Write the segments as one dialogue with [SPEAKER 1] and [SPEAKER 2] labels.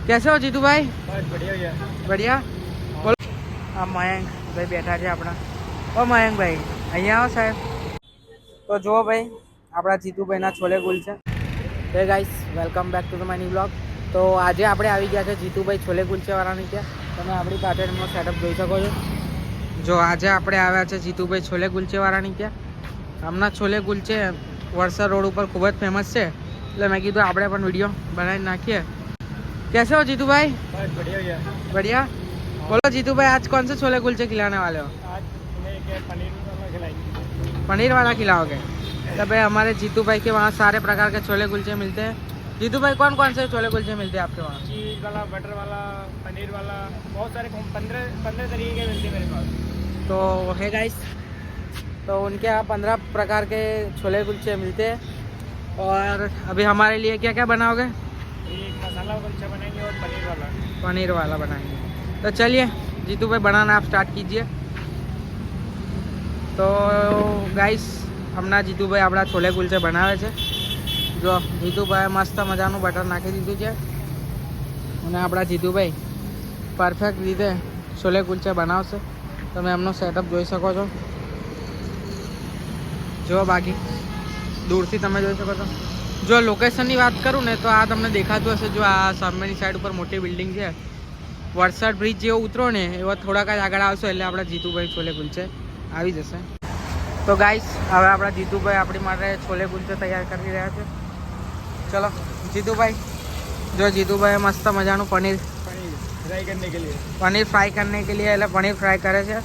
[SPEAKER 1] कैसे हो जीतू भाई?
[SPEAKER 2] बढ़िया
[SPEAKER 1] बढ़िया बोलो। આ મયંક ભાઈ બેઠા છે આપણા. ઓ મયંક ભાઈ અહીંયા આવો સાહેબ. તો જુઓ ભાઈ આપણા જીતુભાઈના chole kulcha. Hey guys welcome back to the my new blog. તો આજે આપણે આવી ગયા છે જીતુભાઈ છોલે કુલચાવાળાની ત્યાં. તમે આપણી પાછળનો સેટઅપ જોઈ શકો છો. જો આજે આપણે આવ્યા છે જીતુભાઈ છોલે કુલચેવાળાની ત્યાં. હમણાં છોલે કુલચે વડસર રોડ ઉપર ખૂબ જ ફેમસ છે, એટલે મેં કીધું આપણે પણ વિડીયો બનાવી નાખીએ. कैसे हो जीतू भाई?
[SPEAKER 2] बढ़िया
[SPEAKER 1] बढ़िया बोलो जीतू भाई आज कौन से छोले कुलचे खिलाने वाले हो?
[SPEAKER 2] आज पनीर वाला खिलाएंगे.
[SPEAKER 1] पनीर वाला खिलाओगे? तो भाई हमारे जीतू भाई के वहाँ सारे प्रकार के छोले कुलचे मिलते हैं. जीतू भाई कौन कौन से छोले कुलचे मिलते हैं आपके वहाँ?
[SPEAKER 2] चीज़ वाला, बटर वाला, पनीर वाला, बहुत सारे 15 तरीके के मिलते हैं मेरे पास.
[SPEAKER 1] तो है गाइस, तो उनके यहाँ 15 प्रकार के छोले कुलचे मिलते हैं. और अभी हमारे लिए क्या क्या बनाओगे?
[SPEAKER 2] एक मसाला कुलचा बनाएंगे और
[SPEAKER 1] पनीर वाला बनाएंगे. तो चलिए जीतू भाई बनाना आप स्टार्ट कीजिए. तो गाइस હમણાં જીતુભાઈ આપણા છોલે કુલચે બનાવે છે. જો જીતુભાઈ મસ્ત મજાનું બટર નાખી દીધું છે અને આપણા જીતુભાઈ પરફેક્ટ રીતે છોલે કુલચે બનાવશે. તમે એમનો સેટઅપ જોઈ શકો છો. જો બાકી દૂરથી તમે જોઈ શકો છો. જો લોકેશનની વાત કરું ને તો આ તમને દેખાતું હશે. જો આ સામેની સાઈડ ઉપર મોટી બિલ્ડિંગ છે, વડસર બ્રિજ જેવો ઉતરો ને એવા થોડાક જ આગળ આવશો એટલે આપણા જીતુભાઈ છોલે કુલચે આવી જશે. તો ગાઈસ હવે આપણા જીતુભાઈ આપણી માટે છોલે કુલચે તૈયાર કરી રહ્યા છે. ચલો જીતુભાઈ. જો જીતુભાઈ મસ્ત મજાનું પનીર
[SPEAKER 2] फ्राई करने के लिए
[SPEAKER 1] એટલે પનીર ફ્રાય કરે છે.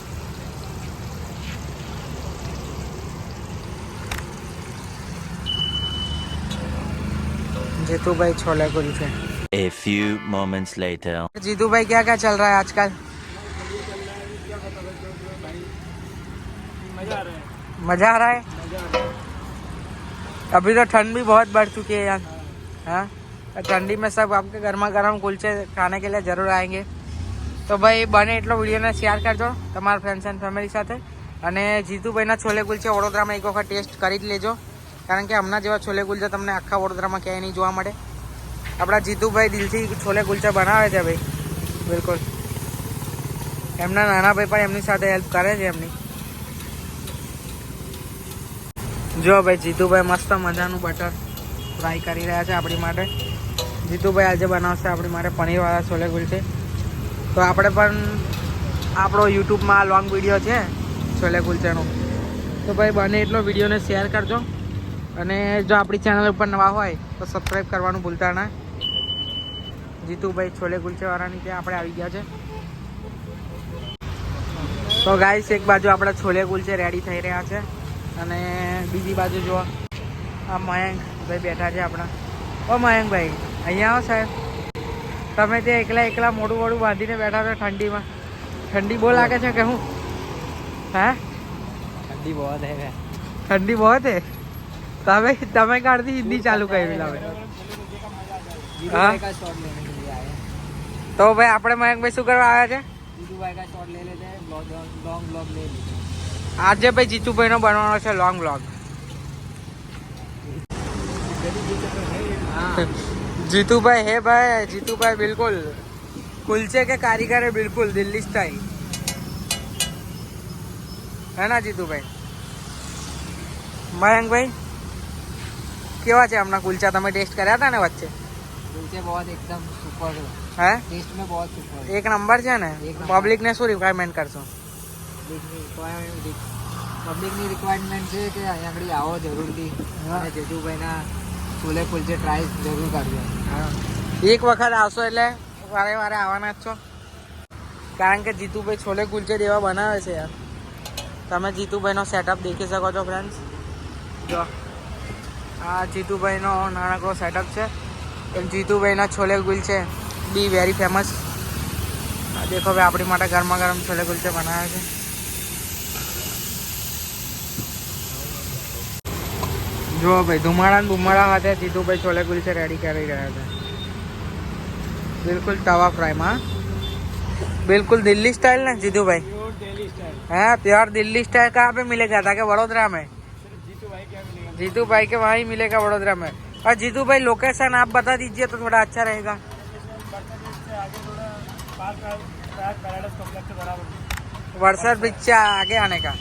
[SPEAKER 1] जीतू भाई chole kulche.
[SPEAKER 3] A few moments later.
[SPEAKER 1] Jitu भाई क्या क्या चल रहा है आजकल? मजा आ रहा है. अभी तो ठंड भी बहुत बढ़ चुकी है यार. हाँ ठंडी में सब आपके गर्मा गर्म कुलचे खाने के लिए जरूर आएंगे. तो भाई बने એટલો વિડીયોને શેર કરજો તમારા ફ્રેન્ડ્સ એન્ડ ફેમિલી સાથે. અને જીતુભાઈના છોલે કુલચે વડોદરામાં એક વખત ટેસ્ટ કરી જ લેજો, કારણ કે હમણાં જેવા છોલે કુલચા તમને આખા વડોદરામાં ક્યાંય નહીં જોવા મળે. આપણા જીતુભાઈ દિલથી છોલે કુલચા બનાવે છે ભાઈ, બિલકુલ. એમના નાના ભાઈ પણ એમની સાથે હેલ્પ કરે છે એમની. જો ભાઈ જીતુભાઈ મસ્ત મજાનું બટર ફ્રાય કરી રહ્યા છે આપણી માટે. જીતુભાઈ આજે બનાવશે આપણી માટે પનીરવાળા છોલે કુલચે. તો આપણે પણ આપણો યુટ્યુબમાં લોંગ વિડીયો છે છોલે કુલચેનો, તો ભાઈ બને એટલો વિડીયોને શેર કરજો. અને જો આપણી ચેનલ ઉપર નવા હોય તો સબસ્ક્રાઈબ કરવાનું ભૂલતા ના. જીતુભાઈ છોલે કુલચેવાળાની ત્યાં આપણે આવી ગયા છે. તો ગાઈસ એક બાજુ આપણા છોલે કુલચે રેડી થઈ રહ્યા છે અને બીજી બાજુ જો આ મયંક ભાઈ બેઠા છે આપણા. ઓ મયંક ભાઈ અહીંયા આવો સાહેબ. તમે તે એકલા મોડું બાંધીને બેઠા છો ઠંડીમાં. ઠંડી બહુ લાગે છે કે હું? હે
[SPEAKER 2] ठंडी बहुत है.
[SPEAKER 1] ठंडी बहुत है. તમે કાઢતી હિન્દી ચાલુ કરી લાવે.
[SPEAKER 2] जीतू का शॉट लेने के लिए आए हैं.
[SPEAKER 1] તો ભાઈ આપણે મયંકભાઈ શું કરવા આવ્યા છે?
[SPEAKER 2] जीतू भाई का शॉट ले लेते हैं, लॉन्ग ब्लॉग ले लेते हैं.
[SPEAKER 1] આજે ભાઈ જીતુભાઈનો બનાવવાનો છે લોંગ વ્લોગ. जीतूभाई है भाई. जीतूभाई बिल्कुल कुलचे के कारीगर है, बिल्कुल दिल्ली स्टाइल है ना जीतूभाई? મયંક ભાઈ કેવા છે હમણાં કુલચા? તમે ટેસ્ટ કર્યા હતા ને વચ્ચે?
[SPEAKER 2] कुलचे बहुत एकदम सुपर है.
[SPEAKER 1] હે
[SPEAKER 2] टेस्ट में बहुत सुपर है.
[SPEAKER 1] એક નંબર છે ને. પબ્લિકને શું રિક્વાયરમેન્ટ કરશો?
[SPEAKER 2] પબ્લિકની રિક્વાયરમેન્ટ છે કે અહીંયા આગળ આવો જરૂરથી અને જીતુભાઈના છોલે કુલચે ટ્રાય જરૂર કરજો.
[SPEAKER 1] એક વખત આવશો એટલે વારે વારે આવવાના જ છો, કારણ કે જીતુભાઈ છોલે કુલચે જેવા બનાવે છે યાર. તમે જીતુભાઈનો સેટઅપ દેખી શકો છો ફ્રેન્ડ્સ. જો આ જીતુભાઈનો નાનકડો સેટઅપ છે. એમ જીતુભાઈના છોલે કુલચે બી વેરી ફેમસ. દેખો ભાઈ આપણી માટે ગરમા ગરમ છોલે કુલચે બનાવે છે. જો ભાઈ ધુમાડા સાથે જીતુભાઈ છોલે કુલચે રેડી કરી રહ્યા છે. बिल्कुल तवा फ्राई में. बिल्कुल दिल्ली स्टाइल ना जीतू भाई? हाँ प्योर दिल्ली स्टाइल. कहाँ पे मिलेगा था? क्या वडोदरा में? जीतू भाई के वहाँ ही मिलेगा वडोदरा में. और जीतू भाई लोकेशन आप बता दीजिए तो थोड़ा अच्छा रहेगा. वरसर ब्रिज से आगे आने का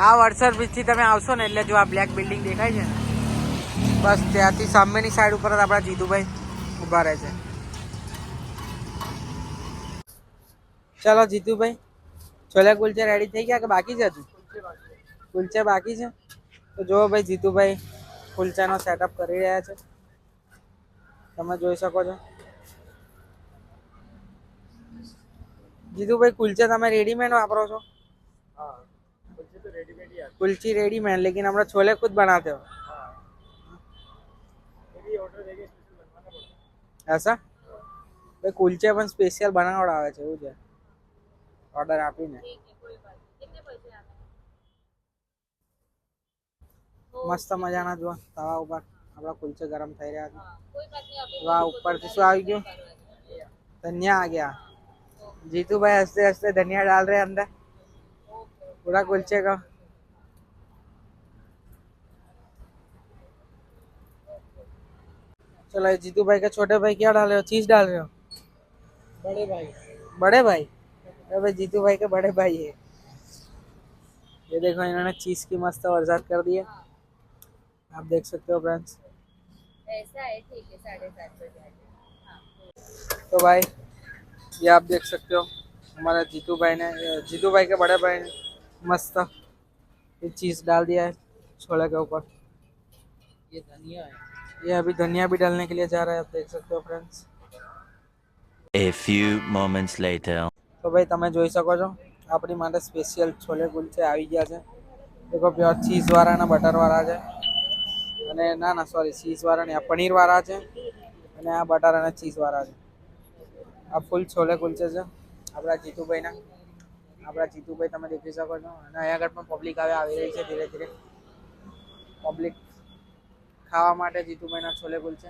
[SPEAKER 1] આ વરસર બ્રિજ થી તમે આવશો ને એટલે જો આ બ્લેક બિલ્ડિંગ દેખાય છે ને બસ ત્યાંથી સામેની સાઈડ ઉપર જ આપણા જીતુભાઈ ઊભા રહે છે. ચલો જીતુભાઈ, છોલે કુલચે રેડી થઈ ગયા કે બાકી છે હજુ? કુલચે બાકી છે. તો જો ભાઈ જીતુભાઈ કુલચાનો સેટઅપ કરી રહ્યા છે, તમે જોઈ શકો છો. જીતુભાઈ કુલચે તમે રેડીમેડ વાપરો છો? कुलची रेडीमेड, लेकिन हम लोग छोले खुद बनाते हो ऐसा? भाई कुलचे पण स्पेशल बनावડાવે છે એવું છે, ઓર્ડર આપીને. મસ્ત મજાના જો તવા ઉપર આપણા કુલચે ગરમ થઈ રહ્યા છે. વાહ, ઉપરથી શું આવી ગયું? ધનિયા आ गया. जीतू भाई हंसते हंसते धनिया डाल रहे हैं अंदर पूरा कुलचे का. चलो जीतू भाई के छोटे भाई क्या डाल रहे हो? चीज डाल रहे हो? बड़े भाई. बड़े भाई? अरे भाई जीतू भाई के बड़े भाई है. ये देखो इन्होंने चीज की मस्त बरसात कर दी है, आप देख सकते हो फ्रेंड्स.
[SPEAKER 4] ऐसा है, ठीक है, 7:30 बजे.
[SPEAKER 1] तो भाई ये आप देख सकते हो हमारे जीतू भाई ने, जीतू भाई के बड़े भाई ने मस्त ये चीज डाल दिया है छोले के ऊपर. ये धनिया है, ये अभी धनिया भी डालने के लिए जा रहा है, आप देख सकते हो friends.
[SPEAKER 3] A few moments later.
[SPEAKER 1] તો ભાઈ તમે જોઈ શકો છો આપણી માટે સ્પેશિયલ છોલે કુલચે આવી ગયા છે. દેખો પ્યોર ચીઝવાળા અને બટરવાળા છે, અને ના સોરી ચીઝવાળા ને આ પનીરવાળા છે, અને આ બટર અને ચીઝવાળા છે. આ ફૂલ છોલે કુલચે છે આપણા જીતુભાઈના. આપણા જીતુભાઈ તમે દેખી શકો છો, અને અહીંયા આગળ પણ પબ્લિક આવી રહી છે ધીરે ધીરે. પબ્લિક ખાવા માટે જીતુભાઈના છોલે કુલચે.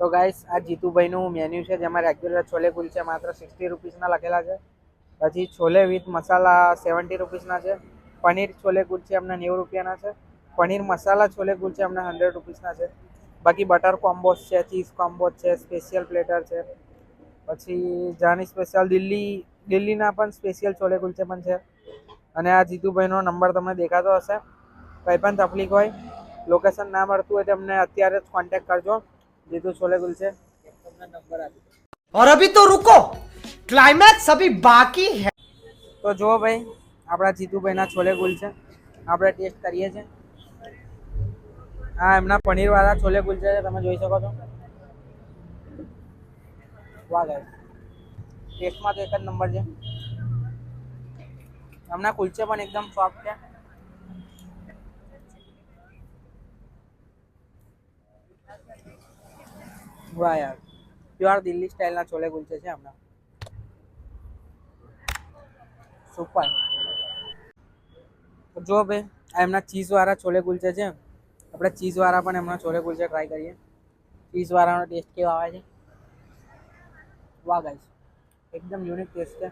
[SPEAKER 1] તો ગાઈસ આ જીતુભાઈનું મેન્યુ છે, જેમાં રેગ્યુલર છોલે કુલચે માત્ર 60 રૂપીસના લખેલા છે. પછી છોલે વિથ મસાલા 70 રૂપીસના છે. પનીર છોલે કુલચે અમને 90 રૂપિયાના છે. પનીર મસાલા છોલે કુલચે અમને 100 રૂપીસના છે. બાકી બટર કોમ્બોસ છે, ચીઝ કોમ્બોસ છે, સ્પેશિયલ પ્લેટર છે. પછી જાની સ્પેશિયલ દિલ્હીના પણ સ્પેશિયલ છોલે કુલચે પણ છે. અને આ જીતુભાઈનો નંબર તમને દેખાતો હશે. કંઈ પણ તકલીફ હોય, લોકેશન ના મળતું હોય તો અમને અત્યારે જ કોન્ટેક્ટ કરજો. जीतू छोले कुलचे તમને નંબર આપી દો.
[SPEAKER 5] और अभी तो रुको, क्लाइमैक्स अभी बाकी है.
[SPEAKER 1] તો જો ભાઈ આપણા જીતુભાઈના છોલે કુલચે આપણે ટેસ્ટ કરીએ છીએ. હા, એમના પનીરવાળા છોલે કુલચે છે, તમે જોઈ શકો છો. વાહ ગાઈસ, ટેસ્ટમાં તો એક જ નંબર છે. એમના કુલચે પણ એકદમ સોફ્ટ છે. વાહ યાર, પ્યોર દિલ્હી સ્ટાઇલના છોલે કુલચે છે હમણાં. સુપર. જો ભાઈ આ એમના ચીઝવાળા છોલે કુલચે છે. આપણે ચીઝવાળા પણ એમના છોલે કુલચે ટ્રાય કરીએ. ચીઝવાળાનો ટેસ્ટ કેવો આવે છે? વાહ ગાઈસ, એકદમ યુનિક ટેસ્ટ છે.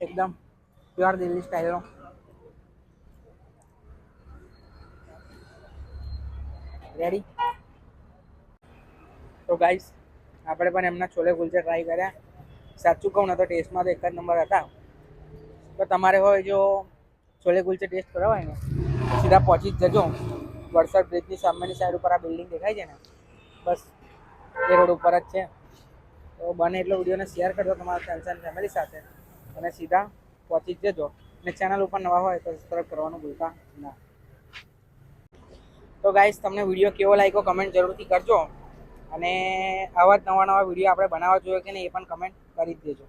[SPEAKER 1] એકદમ પ્યોર દિલ્હી સ્ટાઇલનો. રેડી? તો ગાઈસ આપણે પણ એમના છોલે કુલચે ટ્રાય કર્યા. સાચું કહું ને તો ટેસ્ટમાં તો એક જ નંબર હતા. તો તમારે હોય જો છોલે કુલચે ટેસ્ટ કરવા હોય ને સીધા પહોંચી જ જજો. વરસાદ બ્રિજની સામેની સાઈડ ઉપર આ બિલ્ડિંગ દેખાય છે ને, બસ એ રોડ ઉપર જ છે. તો બને એટલો વિડીયોને શેર કરજો તમારા ફ્રેન્ડ્સ એન્ડ ફેમિલી સાથે, અને સીધા પહોંચી જ જજો. અને ચેનલ ઉપર નવા હોય તો સબસ્ક્રાઈબ કરવાનું ભૂલતા ના. તો ગાઈસ તમને વિડીયો કેવો લાગ્યો કમેન્ટ જરૂરથી કરજો, અને આવા જ નવા વિડીયો આપણે બનાવવા જોઈએ કે નહીં એ પણ કમેન્ટ કરી જ દેજો.